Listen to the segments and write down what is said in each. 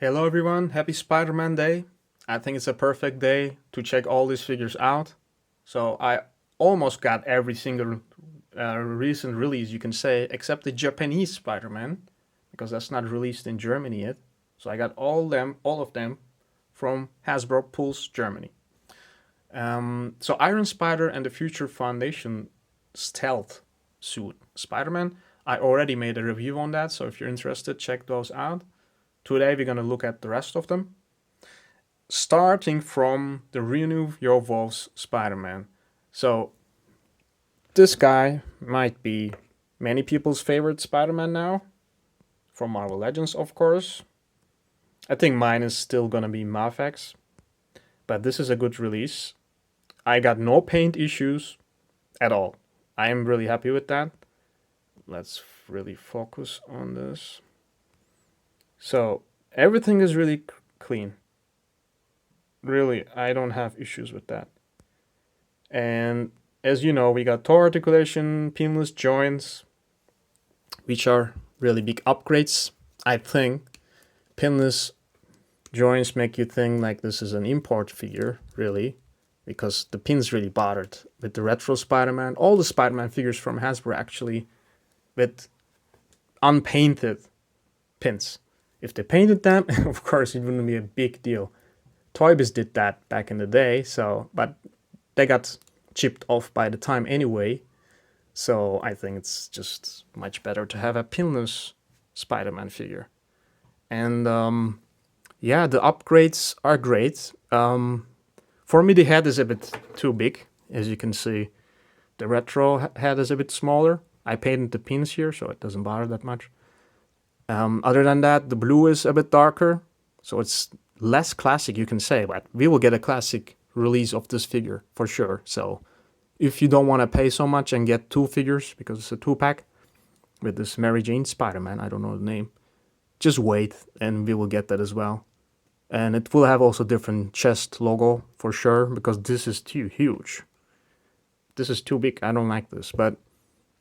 Hello everyone, happy Spider-Man Day. I think it's a perfect day to check all these figures out. So I almost got every single recent release you can say, except the Japanese Spider-Man, because that's not released in Germany yet. So I got all of them from Hasbro Pulse Germany. So Iron Spider and the Future Foundation Stealth Suit Spider-Man. I already made a review on that, so if you're interested, check those out. Today we're gonna look at the rest of them, starting from the Renew Your Vows Spider-Man. So this guy might be many people's favorite Spider-Man now, from Marvel Legends, of course. I think mine is still gonna be Mafex, but this is a good release. I got no paint issues at all. I am really happy with that. Let's really focus on this. So everything is really clean. Really, I don't have issues with that. And as you know, we got toe articulation, pinless joints, which are really big upgrades. I think pinless joints make you think like this is an import figure, really, because the pins really bothered with the retro Spider-Man. All the Spider-Man figures from Hasbro actually with unpainted pins. If they painted them, of course, it wouldn't be a big deal. Toy Biz did that back in the day, but they got chipped off by the time anyway. So I think it's just much better to have a pinless Spider-Man figure. And yeah, the upgrades are great. For me, the head is a bit too big, as you can see. The retro head is a bit smaller. I painted the pins here, so it doesn't bother that much. Other than that, the blue is a bit darker, so it's less classic, you can say, but we will get a classic release of this figure for sure. So if you don't want to pay so much and get two figures, because it's a two-pack with this Mary Jane Spider-Man, I don't know the name, just wait and we will get that as well. And it will have also different chest logo for sure, because this is too huge. This is too big, I don't like this, but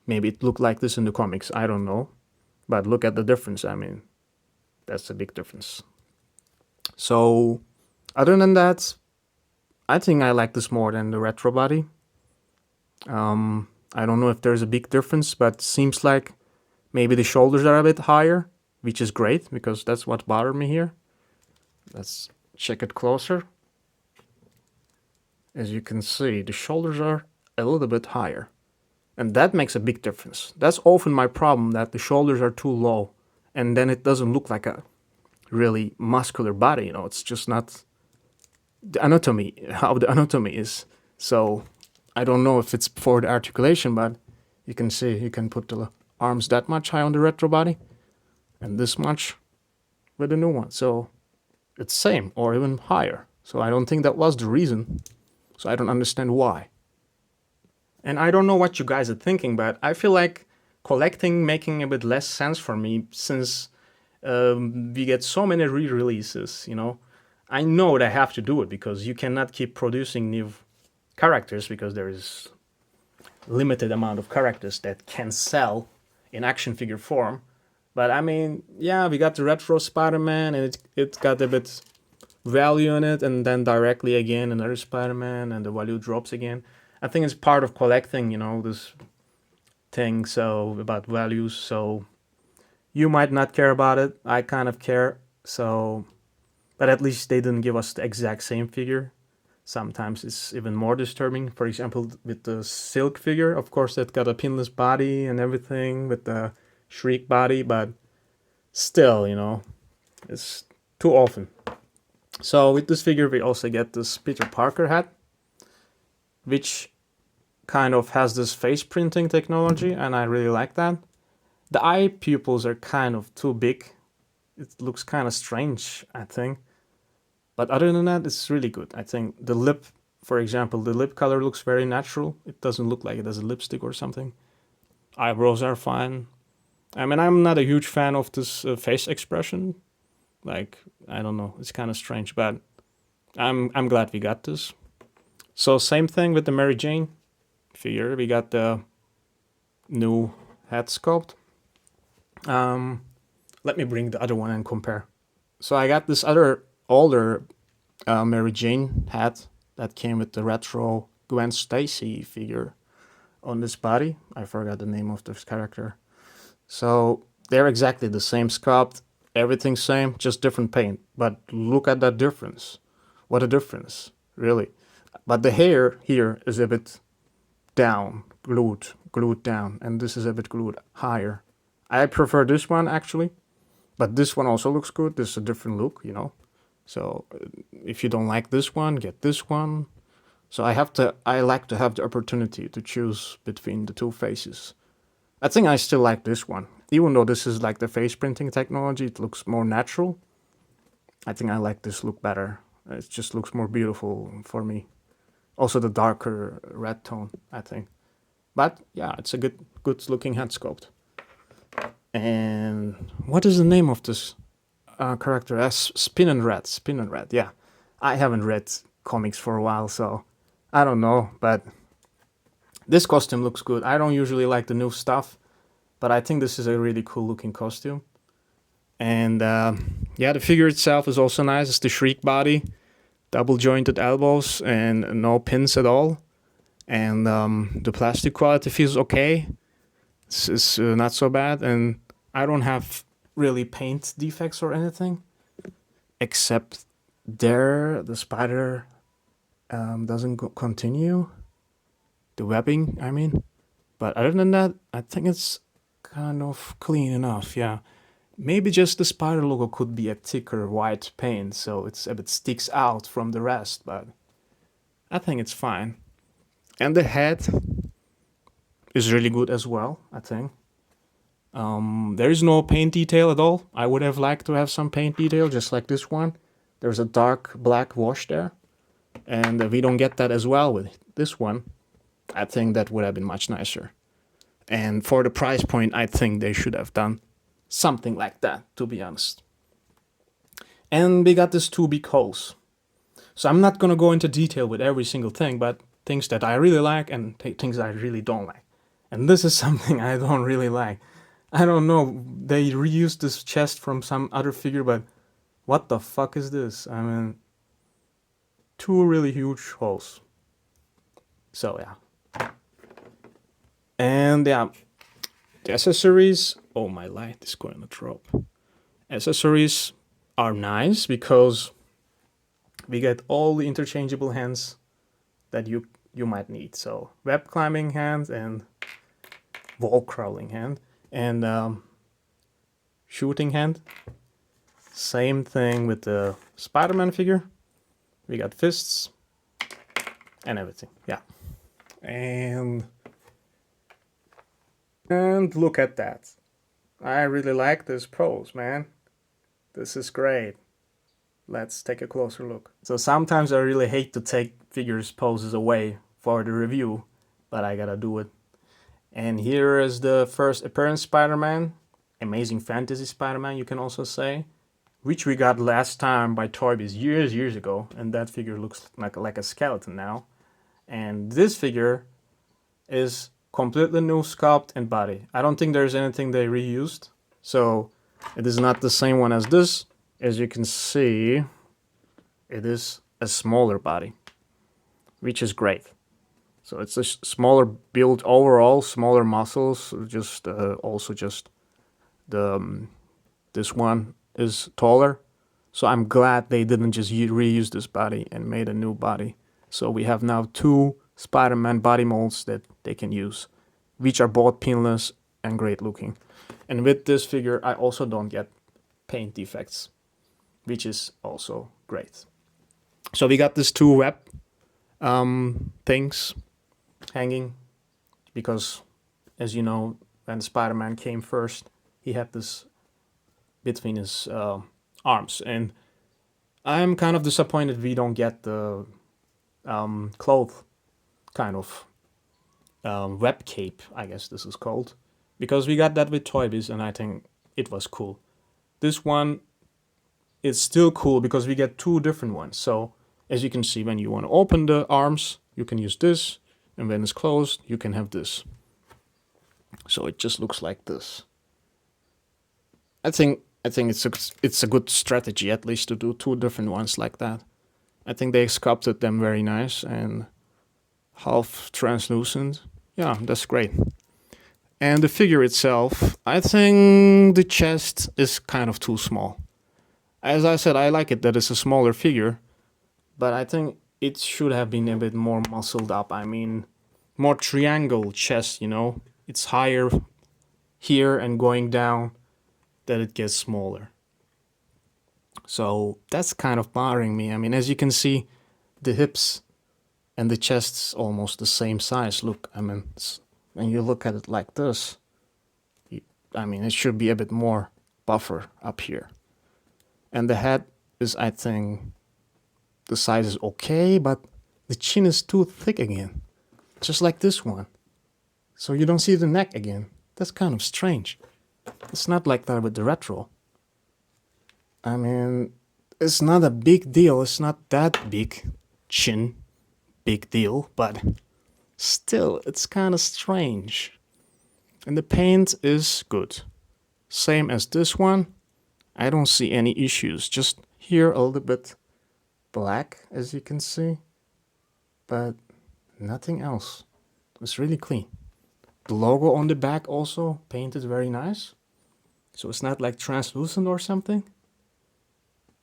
maybe it looked like this in the comics, I don't know. But look at the difference, I mean, that's a big difference. So, other than that, I think I like this more than the retro body. I don't know if there's a big difference, but seems like maybe the shoulders are a bit higher, which is great because that's what bothered me here. Let's check it closer. As you can see, the shoulders are a little bit higher. And that makes a big difference. That's often my problem, that the shoulders are too low. And then it doesn't look like a really muscular body, you know, it's just not the anatomy, how the anatomy is. So I don't know if it's for the articulation, but you can see, you can put the arms that much high on the retro body and this much with the new one. So it's same or even higher. So I don't think that was the reason. So I don't understand why. And I don't know what you guys are thinking, but I feel like collecting making a bit less sense for me since we get so many re-releases, you know. I know they have to do it because you cannot keep producing new characters because there is limited amount of characters that can sell in action figure form. But I mean, yeah, we got the retro Spider-Man and it got a bit value in it, and then directly again another Spider-Man and the value drops again. I think it's part of collecting, you know, this thing so about values. So you might not care about it. I kind of care. So, but at least they didn't give us the exact same figure. Sometimes it's even more disturbing. For example, with the Silk figure, of course, that got a pinless body and everything with the Shriek body, but still, you know, it's too often. So with this figure, we also get this Peter Parker hat, which kind of has this face printing technology, and I really like that. The eye pupils are kind of too big. It looks kind of strange, I think. But other than that, it's really good. I think the lip, for example, the lip color looks very natural. It doesn't look like it has a lipstick or something. Eyebrows are fine. I mean, I'm not a huge fan of this face expression. Like, I don't know, it's kind of strange, but I'm glad we got this. So same thing with the Mary Jane figure. We got the new head sculpt. Let me bring the other one and compare. So I got this other older Mary Jane hat that came with the retro Gwen Stacy figure on this body. I forgot the name of this character. So they're exactly the same sculpt, everything same, just different paint. But look at that difference. What a difference, really. But the hair here is a bit down, glued down, and this is a bit glued higher. I prefer this one actually, but this one also looks good. This is a different look, you know. So if you don't like this one, get this one. So I like to have the opportunity to choose between the two faces. I think I still like this one. Even though this is like the face printing technology, it looks more natural. I think I like this look better. It just looks more beautiful for me. Also the darker red tone, I think. But yeah, it's a good looking head sculpt. And what is the name of this character? Spinning Red. Yeah, I haven't read comics for a while, so I don't know. But this costume looks good. I don't usually like the new stuff, but I think this is a really cool looking costume. And yeah, the figure itself is also nice. It's the Shriek body, double jointed elbows, and no pins at all. And the plastic quality feels okay. It's not so bad, and I don't have really paint defects or anything, except there the spider doesn't continue, the webbing, I mean. But other than that, I think it's kind of clean enough, yeah. Maybe just the spider logo could be a thicker white paint, so it's a bit sticks out from the rest, but I think it's fine. And the head is really good as well, I think. There is no paint detail at all. I would have liked to have some paint detail, just like this one. There's a dark black wash there, and we don't get that as well with this one. I think that would have been much nicer. And for the price point, I think they should have done something like that, to be honest. And we got this two big holes. So I'm not gonna go into detail with every single thing, but things that I really like and things I really don't like. And this is something I don't really like. I don't know, they reused this chest from some other figure, but what the fuck is this? I mean, two really huge holes. So yeah. And yeah, the accessories, oh my light is going to drop. Accessories are nice because we get all the interchangeable hands that you might need. So web climbing hand and wall crawling hand and shooting hand. Same thing with the Spider-Man figure. We got fists and everything. Yeah. And look at that. I really like this pose, man. This is great. Let's take a closer look. So sometimes I really hate to take figures poses away for the review, but I gotta do it. And here is the first appearance Spider-Man, Amazing Fantasy Spider-Man, you can also say, which we got last time by Toy Biz years ago, and that figure looks like a skeleton now. And this figure is completely new sculpt and body. I don't think there's anything they reused, so it is not the same one as this. As you can see, it is a smaller body, which is great. So it's a smaller build overall, smaller muscles. Just also just the this one is taller. So I'm glad they didn't just reuse this body and made a new body. So we have now two Spider-Man body molds that they can use, which are both pinless and great looking. And with this figure, I also don't get paint defects, which is also great. So we got these two web things hanging because, as you know, when Spider-Man came first, he had this between his arms, and I'm kind of disappointed we don't get the cloth kind of web cape, I guess this is called, because we got that with Toy Biz and I think it was cool. This one is still cool because we get two different ones. So as you can see, when you want to open the arms, you can use this, and when it's closed, you can have this. So it just looks like this. I think I think it's a good strategy at least to do two different ones like that. I think they sculpted them very nice and half translucent. Yeah, that's great. And the figure itself, I think the chest is kind of too small. As I said, I like it that it's a smaller figure, but I think it should have been a bit more muscled up. I mean, more triangle chest, you know? It's higher here and going down, that it gets smaller. So that's kind of bothering me. I mean, as you can see, the hips and the chest's almost the same size. Look, I mean, when you look at it like this, I mean, it should be a bit more buffer up here. And the head is, I think, the size is okay, but the chin is too thick again, just like this one. So you don't see the neck again. That's kind of strange. It's not like that with the retro. I mean, it's not a big deal. It's not that big chin, big deal, but still, it's kind of strange. And the paint is good. Same as this one. I don't see any issues. Just here a little bit black, as you can see. But nothing else. It's really clean. The logo on the back also painted very nice. So it's not like translucent or something.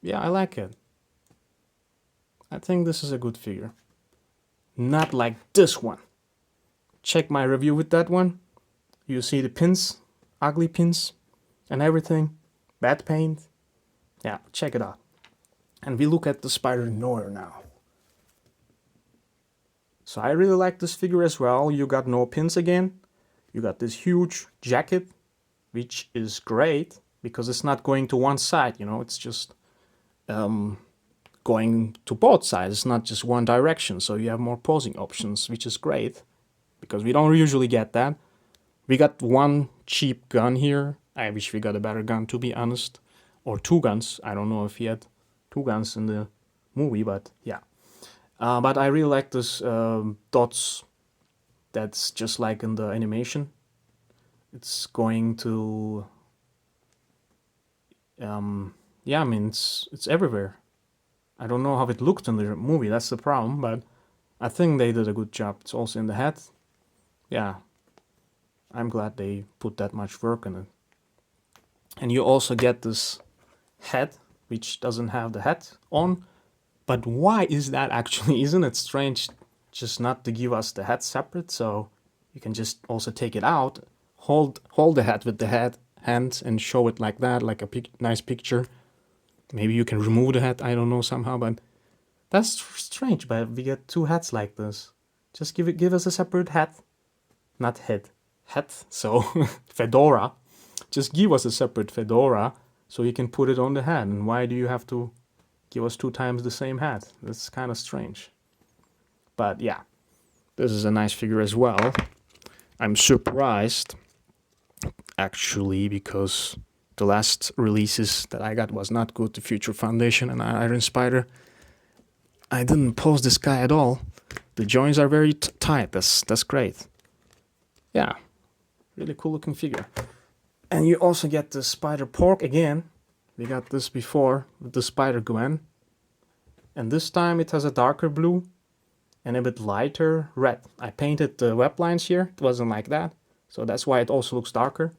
Yeah, I like it. I think this is a good figure. Not like this one. Check my review with that one. You see the pins, ugly pins and everything. Bad paint. Yeah, check it out. And we look at the Spider Noir now. So I really like this figure as well. You got no pins again. You got this huge jacket, which is great because it's not going to one side, you know, it's just going to both sides. It's not just one direction, so you have more posing options, which is great because we don't usually get that. We got one cheap gun here. I wish we got a better gun, to be honest, or two guns. I don't know if he had two guns in the movie, but yeah. But I really like this dots. That's just like in the animation. It's going to yeah, I mean, it's everywhere. I don't know how it looked in the movie, that's the problem, but I think they did a good job. It's also in the head. Yeah, I'm glad they put that much work in it. And you also get this head, which doesn't have the head on. But why is that actually? Isn't it strange just not to give us the head separate? So you can just also take it out, hold the head with the hand and show it like that, like a nice picture. Maybe you can remove the head, I don't know, somehow, but that's strange. But we get two heads like this. Just give us a separate head. Not head. Head. So fedora. Just give us a separate fedora so you can put it on the head. And why do you have to give us two times the same hat? That's kind of strange. But yeah, this is a nice figure as well. I'm surprised, actually, because the last releases that I got was not good. The Future Foundation and Iron Spider. I didn't pose this guy at all. The joints are very tight. That's great. Yeah, really cool looking figure. And you also get the Spider Pork again. We got this before with the Spider Gwen. And this time it has a darker blue and a bit lighter red. I painted the web lines here. It wasn't like that. So that's why it also looks darker.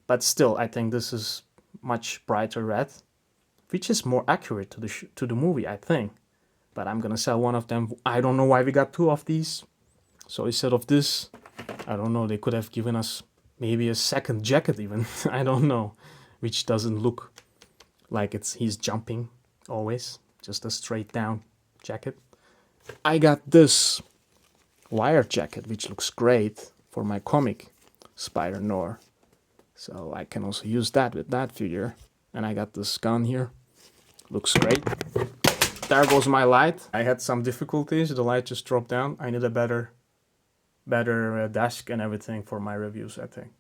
But still, I think this is much brighter red, which is more accurate to the movie, I think. But I'm gonna sell one of them. I don't know why we got two of these. So instead of this, I don't know, they could have given us maybe a second jacket even. I don't know, which doesn't look like he's jumping always. Just a straight down jacket. I got this wire jacket, which looks great for my comic Spider Noir. So I can also use that with that figure. And I got this gun here. Looks great. There goes my light. I had some difficulties. The light just dropped down. I need a better desk and everything for my reviews, I think.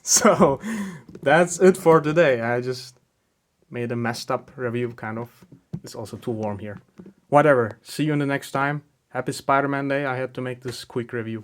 So that's it for today. I just made a messed up review, kind of. It's also too warm here. Whatever. See you in the next time. Happy Spider-Man Day. I had to make this quick review.